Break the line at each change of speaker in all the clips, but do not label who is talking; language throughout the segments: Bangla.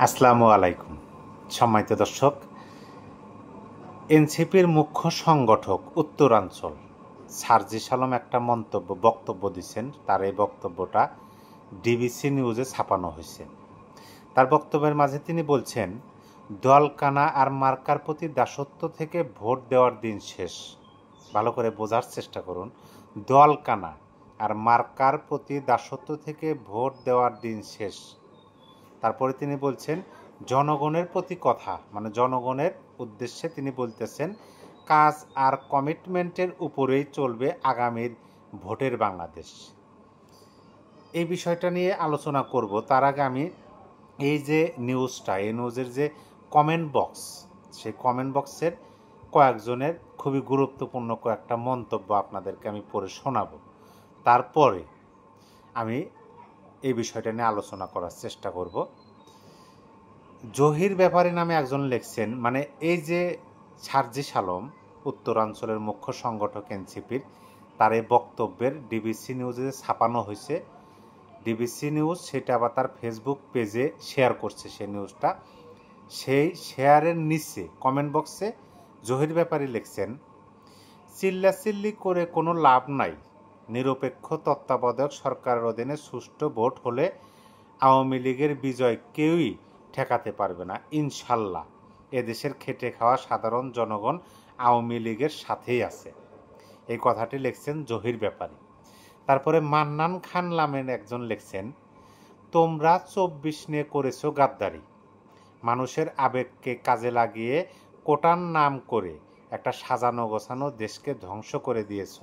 আসসালামু আলাইকুম সম্মানিত দর্শক। এনসিপির মুখ্য সংগঠক উত্তরাঞ্চল সার্জিস আলম একটা বক্তব্য দিচ্ছেন। তার এই বক্তব্যটা ডিবিসি নিউজে ছাপানো হয়েছে। তার বক্তব্যের মাঝে তিনি বলছেন, দলকানা আর মার্কার প্রতি দাসত্ব থেকে ভোট দেওয়ার দিন শেষ। ভালো করে বোঝার চেষ্টা করুন। দলকানা আর মার্কার প্রতি দাসত্ব থেকে ভোট দেওয়ার দিন শেষ। তারপরে তিনি বলছেন, জনগণের প্রতি কথা, মানে জনগণের উদ্দেশ্যে তিনি বলতেছেন, কাজ আর কমিটমেন্টের উপরেই চলবে আগামীর ভোটের বাংলাদেশ। এই বিষয়টা নিয়ে আলোচনা করব। তার আগে আমি এই নিউজের যে কমেন্ট বক্স, সেই কমেন্ট বক্সের কয়েকজনের খুবই গুরুত্বপূর্ণ কয়েকটা মন্তব্য আপনাদেরকে আমি পড়ে শোনাবো। তারপরে আমি এই বিষয়টা নিয়ে আলোচনা করার চেষ্টা করব। জহির ব্যাপারী নামে একজন লিখছেন, মানে এই যে সার্জিস আলম উত্তরাঞ্চলের মুখ্য সংগঠক এনসিপির, তার এই বক্তব্যের ডিবিসি নিউজে ছাপানো হয়েছে। ডিবিসি নিউজ সেটা আবার তার ফেসবুক পেজে শেয়ার করছে। সেই নিউজটা, সেই শেয়ারের নিচে কমেন্ট বক্সে জহির ব্যাপারী লিখছেন, চিল্লাচিল্লি করে কোনো লাভ নাই। নিরপেক্ষ তত্ত্বাবধায়ক সরকারের অধীনে সুষ্ঠু ভোট হলে আওয়ামী লীগের বিজয় কেউই ঠেকাতে পারবে না। ইনশাল্লাহ এদেশের খেটে খাওয়া সাধারণ জনগণ আওয়ামী লীগের সাথেই আছে। এই কথাটি লিখছেন জহির ব্যাপারী। তারপরে মান্নান খান নামের একজন লিখছেন, তোমরা 24 নিয়ে করেছো গাদ্দারি। মানুষের আবেগকে কাজে লাগিয়ে কোটার নাম করে একটা সাজানো গোছানো দেশকে ধ্বংস করে দিয়েছ।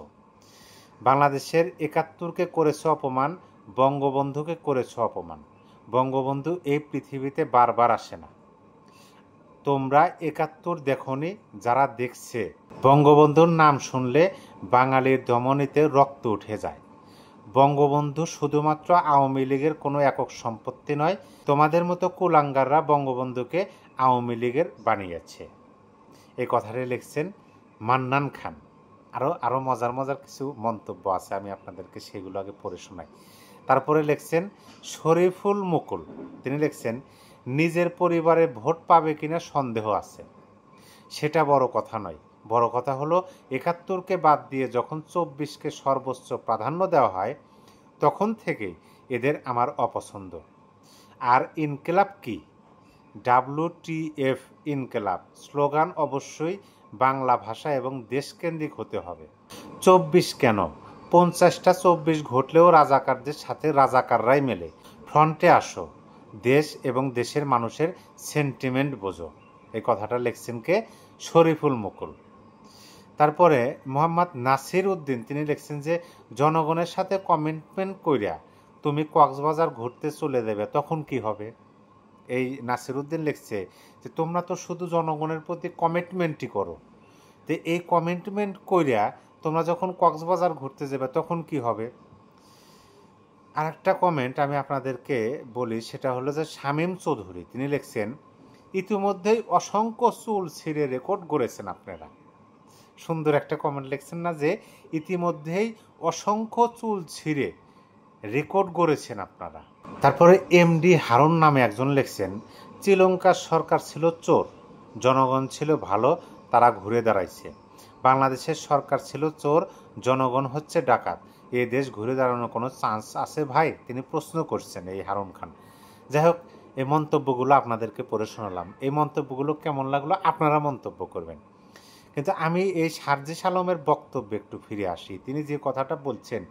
বাংলাদেশের 71কে করেছ অপমান, বঙ্গবন্ধুকে করেছ অপমান। বঙ্গবন্ধু এই পৃথিবীতে বারবার আসে না। তোমরা 71 দেখোনি, যারা দেখছে বঙ্গবন্ধুর নাম শুনলে বাঙালির ধমনীতে রক্ত উঠে যায়। বঙ্গবন্ধু শুধুমাত্র আওয়ামী লীগের কোনো একক সম্পত্তি নয়। তোমাদের মতো কুলাঙ্গাররা বঙ্গবন্ধুকে আওয়ামী লীগের বানিয়েছে। এই কথাটি লিখছেন মান্নান খান। আরও মজার কিছু মন্তব্য আছে, আমি আপনাদেরকে সেগুলো আগে পড়ে শোনাই। তারপরে লিখছেন শরীফুল মুকুল, তিনি লিখছেন, নিজের পরিবারে ভোট পাবে কিনা সন্দেহ আছে। সেটা বড় কথা নয়, বড় কথা হলো 71কে বাদ দিয়ে যখন 24কে সর্বোচ্চ প্রাধান্য দেওয়া হয়, তখন থেকেই এদের আমার অপছন্দ। আর ইনকিলাব কি? WTF ইনকিলাব স্লোগান অবশ্যই বাংলা ভাষা এবং দেশকেন্দ্রিক হতে হবে। 24 কেন, 50টা 24 ঘটলেও রাজাকারদের সাথে রাজাকাররাই মেলে। ফ্রন্টে আসো, দেশ এবং দেশের মানুষের সেন্টিমেন্ট বোঝো। এই কথাটা লিখছেন কে? শরীফুল মুকুল। তারপরে মোহাম্মদ নাসির উদ্দিন, তিনি লিখছেন যে জনগণের সাথে কমিটমেন্ট কইরা তুমি কক্সবাজার ঘুরতে চলে যাবে, তখন কি হবে? এই নাসির উদ্দিন লিখছে যে তোমরা তো শুধু জনগণের প্রতি কমিটমেন্টই করো, তো এই কমিটমেন্ট কইরা তোমরা যখন কক্সবাজার ঘুরতে যাবে তখন কি হবে? আর একটা কমেন্ট আমি আপনাদেরকে বলি, সেটা হলো যে শামীম চৌধুরী, তিনি লিখছেন, ইতিমধ্যেই অসংখ্য চুল ছিঁড়ে রেকর্ড গড়েছেন আপনারা। সুন্দর একটা কমেন্ট লিখছেন না, যে ইতিমধ্যেই অসংখ্য চুল ছিঁড়ে রেকর্ড গড়েছেন আপনারা। তারপরে MD হারুন নামে একজন লিখছেন, শ্রীলঙ্কার সরকার ছিল চোর, জনগণ ছিল ভালো, তারা ঘুরে দাঁড়াইছে। বাংলাদেশের সরকার ছিল চোর, জনগণ হচ্ছে ডাকাত, এই দেশ ঘুরে দাঁড়ানোর কোনো চান্স আছে ভাই? তিনি প্রশ্ন করছেন এই হারুন খান। যাই হোক, এই মন্তব্যগুলো আপনাদেরকে পড়ে শোনালাম। এই মন্তব্যগুলো কেমন লাগলো আপনারা মন্তব্য করবেন। কিন্তু আমি এই সার্জিস আলমের বক্তব্যে একটু ফিরে আসি। তিনি যে কথাটা বলছেন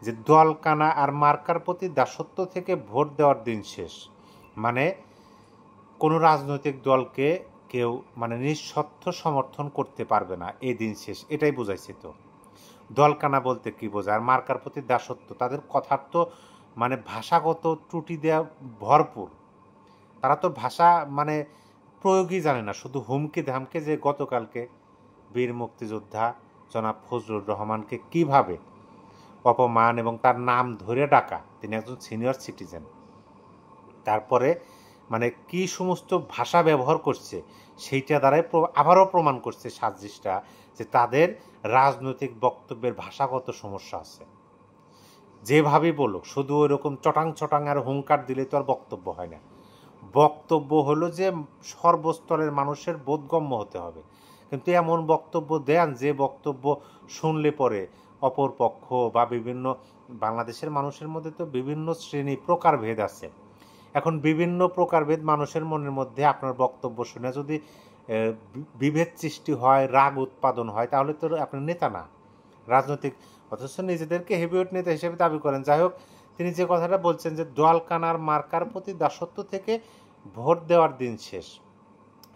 যে দলকানা আর মার্কার প্রতি দাসত্ব থেকে ভোট দেওয়ার দিন শেষ, মানে কোনো রাজনৈতিক দলকে কেউ মানে নিঃস্বার্থ সমর্থন করতে পারবে না, এই দিন শেষ, এটাই বোঝাইছে। তো দলকানা বলতে কি বোঝায়, আর মার্কার প্রতি দাসত্ব, তাদের কথার তো মানে ভাষাগত ত্রুটি দেওয়া ভরপুর। তারা তো ভাষা মানে প্রয়োগই জানে না, শুধু হুমকি ধামকে, যে গতকালকে বীর মুক্তিযোদ্ধা জনাব ফজলুর রহমানকে কিভাবে অপমান এবং তার নাম ধরে ডাকা, তিনি একজন সিনিয়র সিটিজেন, তারপরে মানে কি সমস্ত ভাষা ব্যবহার করছে, সেইটা দ্বারাই আবারও প্রমাণ করছে সার্জিসটা যে তাদের রাজনৈতিক বক্তব্যের ভাষাগত সমস্যা আছে। যেভাবেই বলুক, শুধু ওই রকম চটাং আর হুঙ্কার দিলে তো আর বক্তব্য হয় না। বক্তব্য হলো যে সর্বস্তরের মানুষের বোধগম্য হতে হবে, কিন্তু এমন বক্তব্য দেন যে বক্তব্য শুনলে পরে অপর পক্ষ বা বিভিন্ন বাংলাদেশের মানুষের মধ্যে তো বিভিন্ন শ্রেণী প্রকারভেদ আছে। এখন বিভিন্ন প্রকারভেদ মানুষের মনের মধ্যে আপনার বক্তব্য শুনে যদি বিভেদ সৃষ্টি হয়, রাগ উৎপাদন হয়, তাহলে তো আপনার নেতা না, রাজনৈতিক। অথচ নিজেদেরকে হেভিওয়েট নেতা হিসেবে দাবি করেন। যাই হোক, তিনি যে কথাটা বলছেন যে দোয়ালকানার মার্কার প্রতি দাসত্ব থেকে ভোট দেওয়ার দিন শেষ,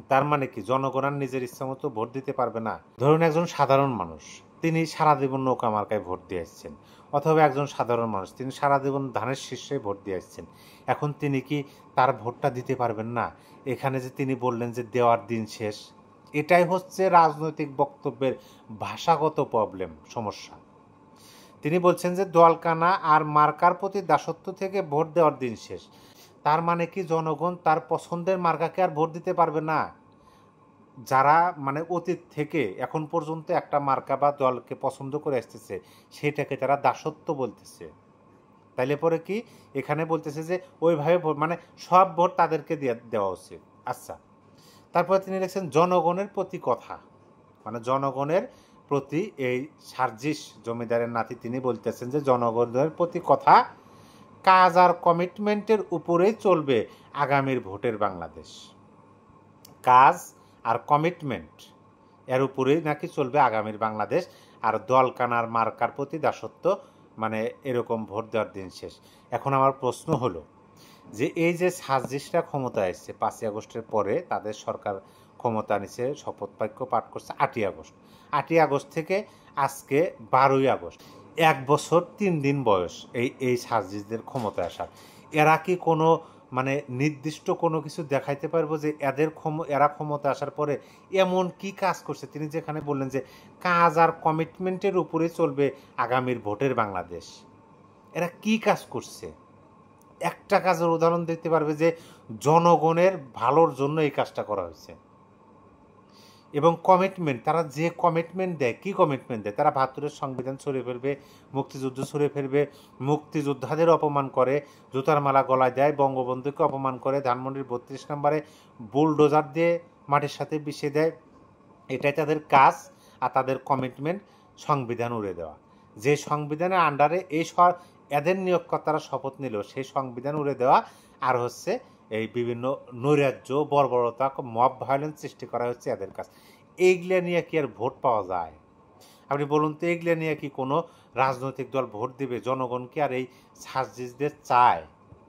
তার মানে কি জনগণ আর নিজের ইচ্ছা মতো ভোট দিতে পারবে না? ধরুন একজন সাধারণ মানুষ, তিনি সারা জীবন নৌকা মার্কায় ভোট দিয়ে আসছেন, অথবা একজন সাধারণ মানুষ, তিনি সারা জীবন ধানের শীর্ষে ভোট দিয়ে আসছেন, এখন তিনি কি তার ভোটটা দিতে পারবেন না? এখানে যে তিনি বললেন যে দেওয়ার দিন শেষ, এটাই হচ্ছে রাজনৈতিক বক্তব্যের ভাষাগত প্রবলেম, সমস্যা। তিনি বলছেন যে দোয়ালকানা আর মার্কার প্রতি দাসত্ব থেকে ভোট দেওয়ার দিন শেষ, তার মানে কি জনগণ তার পছন্দের মার্কাকে আর ভোট দিতে পারবে না? যারা মানে অতীত থেকে এখন পর্যন্ত একটা মার্কা বা দলকে পছন্দ করে আসতেছে, সেটাকে তারা দাসত্ব বলতেছে। তাইলে পরে কি এখানে বলতেছে যে ওইভাবে মানে সব ভোট তাদেরকে দেওয়া উচিত। আচ্ছা, তারপরে তিনি লিখছেন জনগণের প্রতি কথা, মানে জনগণের প্রতি এই সার্জিস জমিদারের নাতি তিনি বলতেছেন যে জনগণের প্রতি কথা, কাজ আর কমিটমেন্টের উপরেই চলবে আগামীর ভোটের বাংলাদেশ। কাজ আর কমিটমেন্ট এর উপরেই নাকি চলবে আগামীর বাংলাদেশ, আর দলকানার মার্কার প্রতি দাসত্ব মানে এরকম ভোট দেওয়ার দিন শেষ। এখন আমার প্রশ্ন হলো যে এই যে সার্জিসরা ক্ষমতায় এসছে 5ই আগস্টের পরে, তাদের সরকার ক্ষমতা নিছে, শপথ বাক্য পাঠ করছে 8ই আগস্ট। 8ই আগস্ট থেকে আজকে 12ই আগস্ট, 1 বছর 3 দিন বয়স এই সার্জিসদের ক্ষমতায় আসার। এরা কি কোনো মানে নির্দিষ্ট কোনো কিছু দেখাইতে পারবো যে এরা ক্ষমতা আসার পরে এমন কি কাজ করছে? তিনি যেখানে বললেন যে কাজ আর কমিটমেন্টের উপরে চলবে আগামীর ভোটের বাংলাদেশ, এরা কি কাজ করছে? একটা কাজের উদাহরণ দিতে পারবে যে জনগণের ভালোর জন্য এই কাজটা করা হয়েছে? এবং কমিটমেন্ট, তারা যে কমিটমেন্ট দেয়, কি কমিটমেন্ট দেয়? তারা ৭২-এর সংবিধান ছড়িয়ে ফেলবে, মুক্তিযুদ্ধ ছড়িয়ে ফেলবে, মুক্তিযোদ্ধাদের অপমান করে, জুতার মালা গলায় দেয়, বঙ্গবন্ধুকে অপমান করে, ধানমন্ডির ৩২ নম্বরে বুলডোজার দিয়ে মাটির সাথে মিশিয়ে দেয়। এটাই তাদের কাজ আর তাদের কমিটমেন্ট, সংবিধান উড়ে দেওয়া। যে সংবিধানের আন্ডারে এদের নিয়োগকর্তারা শপথ নিল, সেই সংবিধান উড়ে দেওয়া, আর হচ্ছে এই বিভিন্ন নৈরাজ্য, বর্বরতা, মব ভায়োলেন্স সৃষ্টি করা হচ্ছে এদের কাজ। এইগুলো নিয়ে কি আর ভোট পাওয়া যায়? আপনি বলুন তো, এইগুলো নিয়ে কি কোনো রাজনৈতিক দল ভোট দেবে? জনগণ কি আর এই সার্জিসদের চায়?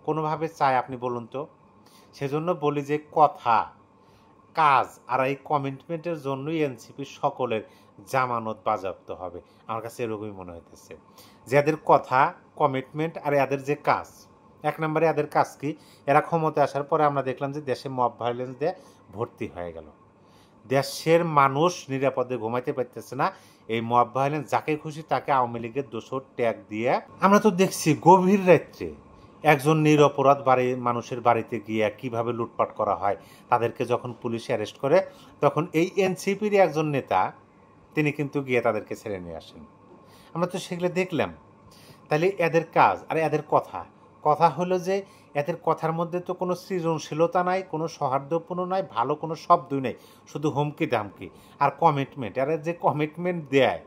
কোনোভাবে চায়? আপনি বলুন তো। সেজন্য বলি যে কথা, কাজ আর এই কমিটমেন্টের জন্যই এনসিপির সকলের জামানত বাজেয়াপ্ত হবে। আমার কাছে এরকমই মনে হইতেছে যে এদের কথা, কমিটমেন্ট আর এদের যে কাজ, 1 নম্বরে এদের কাজ কি? এরা ক্ষমতায় আসার পরে আমরা দেখলাম যে দেশে মব ভায়োলেন্স দিয়ে ভর্তি হয়ে গেল, দেশের মানুষ নিরাপদে ঘুমাইতে পারতেছে না। এই মব ভায়োলেন্স, যাকে খুশি তাকে আওয়ামী লীগের দোষর ট্যাগ দিয়ে আমরা তো দেখছি গভীর রাত্রে একজন নিরপরাধ মানুষের বাড়িতে গিয়ে কিভাবে লুটপাট করা হয়। তাদেরকে যখন পুলিশ অ্যারেস্ট করে, তখন এই এনসিপির একজন নেতা তিনি কিন্তু গিয়ে তাদেরকে ছেড়ে নিয়ে আসেন। আমরা তো সেগুলো দেখলাম। তাহলে এদের কাজ আর এদের কথা হলো যে এদের কথার মধ্যে তো কোনো সৃজনশীলতা নাই, কোনো সৌহার্দ্যপূর্ণ নাই, ভালো কোনো শব্দই নেই, শুধু হুমকি দামকি আর কমিটমেন্ট। এরা যে কমিটমেন্ট দেয়,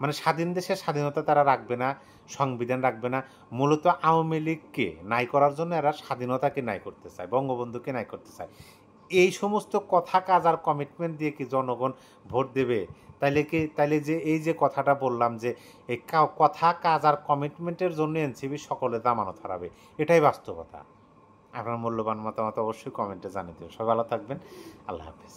মানে স্বাধীন দেশের স্বাধীনতা তারা রাখবে না, সংবিধান রাখবে না। মূলত আওয়ামী লীগকে নাই করার জন্য এরা স্বাধীনতাকে নাই করতে চায়, বঙ্গবন্ধুকে নাই করতে চায়। এই সমস্ত কথা, কাজ আর কমিটমেন্ট দিয়ে কি জনগণ ভোট দেবে? তাইলে যে এই যে কথাটা বললাম যে এই কথা, কাজ আর কমিটমেন্টের জন্য এনসিপি সকলে জামানত হারাবে, এটাই বাস্তবতা। আপনার মূল্যবান মতামত অবশ্যই কমেন্টে জানিয়ে দেবেন। সবাই ভালো থাকবেন। আল্লাহ হাফেজ।